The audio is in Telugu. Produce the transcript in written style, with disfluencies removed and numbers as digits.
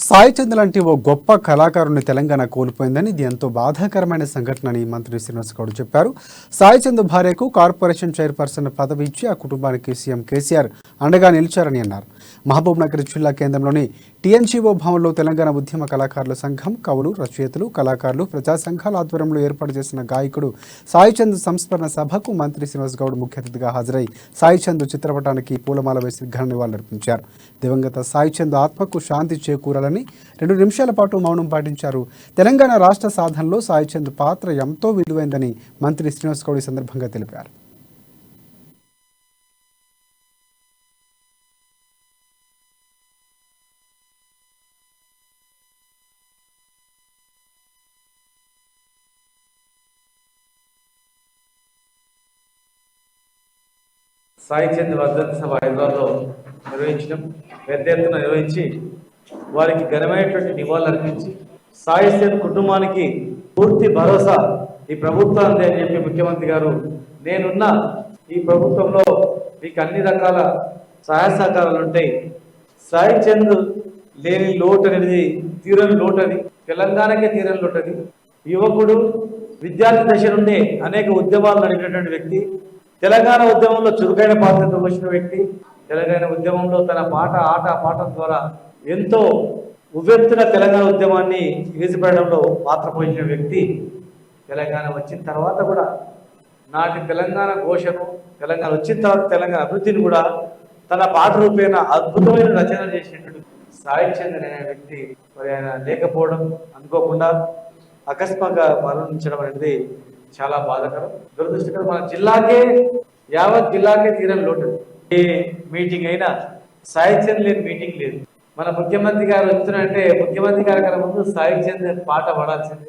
సాయి చంద్ లాంటి ఓ గొప్ప కళాకారుని తెలంగాణ కోల్పోయిందని ఇది ఎంతో బాధాకరమైన సంఘటనని మంత్రి శ్రీనివాస్ గౌడ్ చెప్పారు. సాయి చంద్ భార్యకు కార్పొరేషన్ చైర్పర్సన్ పదవి ఇచ్చి ఆ కుటుంబానికి సీఎం కేసీఆర్ అండగా నిలిచారని అన్నారు. మహబూబ్ నగర్ జిల్లా కేంద్రంలోని టీఎన్జీఓ భవన్లో తెలంగాణ ఉద్యమ కళాకారుల సంఘం, కవులు, రచయితలు, కళాకారులు, ప్రజా సంఘాల ఆధ్వర్యంలో ఏర్పాటు చేసిన గాయకుడు సాయి చంద్ సంస్మరణ సభకు మంత్రి శ్రీనివాస్ గౌడ్ ముఖ్య అతిథిగా హాజరై సాయి చంద్ చిత్రపటానికి పూలమాల వేసి ఘన నివాళులర్పించారు. దివంగత సాయి చంద్ ఆత్మకు శాంతి చేకూరాలని 2 నిమిషాల పాటు మౌనం పాటించారు. తెలంగాణ రాష్ట్ర సాధనలో సాయి చంద్ పాత్ర ఎంతో విలువైందని మంత్రి శ్రీనివాస్ గౌడ్ ఈ సందర్భంగా తెలిపారు. సాయి చంద్ వర్ధంతి సభ హైదరాబాద్లో పెద్ద ఎత్తున నిర్వహించి వారికి ఘనమైనటువంటి నివాళులు అర్పించి సాయి చంద్ కుటుంబానికి పూర్తి భరోసా ఈ ప్రభుత్వం అని చెప్పి ముఖ్యమంత్రి గారు నేనున్న ఈ ప్రభుత్వంలో మీకు అన్ని రకాల సహాయ సహకారాలు ఉంటాయి. సాయి చంద్ లేని లోటు అనేది తీరని లోటు, అది తెలంగాణకే తీరని లోటు. అది యువకుడు, విద్యార్థి దశ నుండి అనేక ఉద్యమాలు నడిపినటువంటి వ్యక్తి, తెలంగాణ ఉద్యమంలో చురుకైన పాత్ర వహించిన వ్యక్తి, తెలంగాణ ఉద్యమంలో తన పాట ద్వారా ఎంతో ఉవ్వెత్తున తెలంగాణ ఉద్యమాన్ని ఎగిసిపడడంలో పాత్ర పోషించిన వ్యక్తి. తెలంగాణ వచ్చిన తర్వాత కూడా నాటి తెలంగాణ ఘోషను, తెలంగాణ వచ్చిన తర్వాత తెలంగాణ అభివృద్ధిని కూడా తన పాట రూపేణ అద్భుతమైన రచన చేసినటువంటి సాయి చంద్ అనే వ్యక్తి మరి ఆయన లేకపోవడం, అనుకోకుండా అకస్మాత్తుగా మరణించడం అనేది చాలా బాధాకరం, దురదృష్టకరం. మన జిల్లాకే, యావత్ జిల్లాకే తీరని లోటు. ఏ మీటింగ్ అయినా సాయి చంద్ లేని మీటింగ్ లేదు. మన ముఖ్యమంత్రి గారు వస్తున్నారంటే ముఖ్యమంత్రి గారి కన్నా ముందు సాయి చంద్ పాట పడాల్సింది.